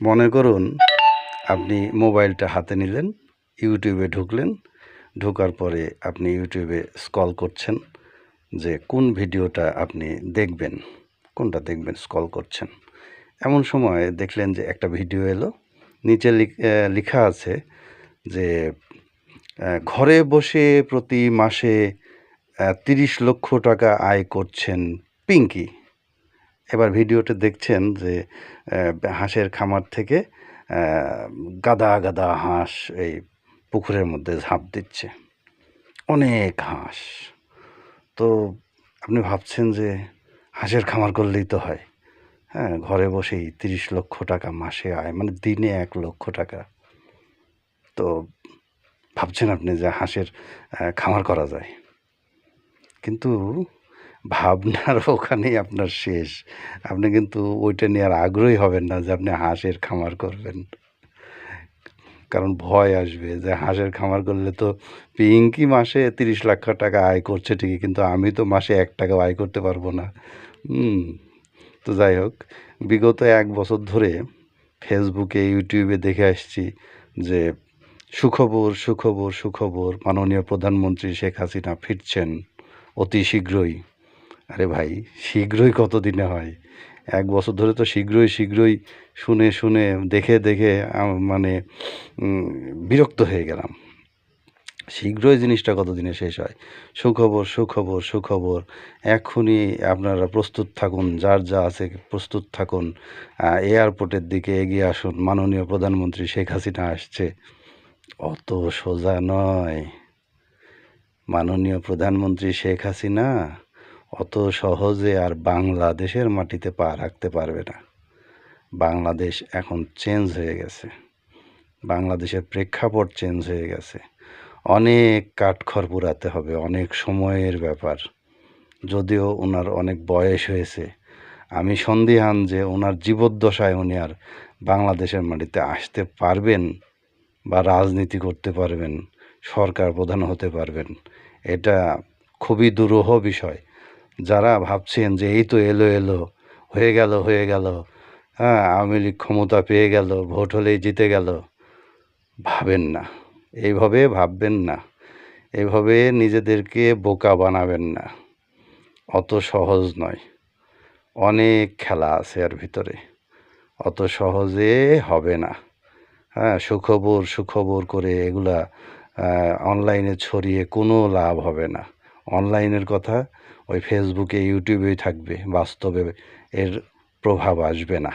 মনে করুন আপনি মোবাইলটা হাতে নিলেন, ইউটিউবে ঢুকলেন, ঢোকার পরে আপনি ইউটিউবে স্ক্রল করছেন যে কোন ভিডিওটা আপনি দেখবেন, কোনটা দেখবেন স্ক্রল করছেন। এমন সময় দেখলেন যে একটা ভিডিও এলো, নিচে লেখা আছে যে ঘরে বসে প্রতি মাসে ৩০ লক্ষ টাকা আয় করছেন পিঙ্কি। এবার ভিডিওতে দেখছেন যে হাঁসের খামার থেকে গাদা গাদা হাঁস এই পুকুরের মধ্যে ঝাঁপ দিচ্ছে, অনেক হাঁস। তো আপনি ভাবছেন যে হাঁসের খামার করলেই তো হয়, হ্যাঁ, ঘরে বসেই ৩০ লক্ষ টাকা মাসে আয়, মানে দিনে ১ লক্ষ টাকা। তো ভাবছেন আপনি যে হাঁসের খামার করা যায়, কিন্তু ভাবনার ওখানেই আপনার শেষ। আপনি কিন্তু ওইটা নিয়ে আর আগ্রহী হবেন না যে আপনি হাঁসের খামার করবেন। কারণ ভয় আসবে যে হাঁসের খামার করলে তো পিঙ্কি মাসে ৩০ লাখ টাকা আয় করছে ঠিকই, কিন্তু আমি তো মাসে ১ টাকাও আয় করতে পারবো না। তো যাই হোক, বিগত ১ বছর ধরে ফেসবুকে, ইউটিউবে দেখে আসছি যে সুখবর সুখবর সুখবর, মাননীয় প্রধানমন্ত্রী শেখ হাসিনা ফিরছেন অতি শীঘ্রই। আরে ভাই, শীঘ্রই কতদিনে হয়? ১ বছর ধরে তো শীঘ্রই শীঘ্রই শুনে শুনে দেখে দেখে মানে বিরক্ত হয়ে গেলাম। শীঘ্রই জিনিসটা কতদিনে শেষ হয়? সুখবর সুখবর সুখবর, এক্ষুনি আপনারা প্রস্তুত থাকুন, যার যা আছে প্রস্তুত থাকুন, এয়ারপোর্টের দিকে এগিয়ে আসুন, মাননীয় প্রধানমন্ত্রী শেখ হাসিনা আসছে। অত সোজা নয়। মাননীয় প্রধানমন্ত্রী শেখ হাসিনা অত সহজে আর বাংলাদেশের মাটিতে পা রাখতে পারবে না। বাংলাদেশ এখন চেঞ্জ হয়ে গেছে, বাংলাদেশের প্রেক্ষাপট চেঞ্জ হয়ে গেছে। অনেক কাঠখড় পোড়াতে হবে, অনেক সময়ের ব্যাপার। যদিও ওনার অনেক বয়স হয়েছে, আমি সন্দিহান যে ওনার জীবদ্দশায় উনি আর বাংলাদেশের মাটিতে আসতে পারবেন বা রাজনীতি করতে পারবেন, সরকার প্রধান হতে পারবেন, এটা খুবই দুরূহ বিষয়। যারা ভাবছেন যে এই তো এলো এলো, হয়ে গেল, হ্যাঁ, আওয়ামী লীগ ক্ষমতা পেয়ে গেল, ভোট হলেই জিতে গেল, ভাবেন না, এইভাবে ভাববেন না, এভাবে নিজেদেরকে বোকা বানাবেন না। অত সহজ নয়, অনেক খেলা আছে এর ভিতরে, অত সহজে হবে না। হ্যাঁ, সুখবর সুখবর করে এগুলা অনলাইনে ছড়িয়ে কোনো লাভ হবে না। অনলাইনের কথা ওই ফেসবুকে, ইউটিউবেই থাকবে, বাস্তবে এর প্রভাব আসবে না।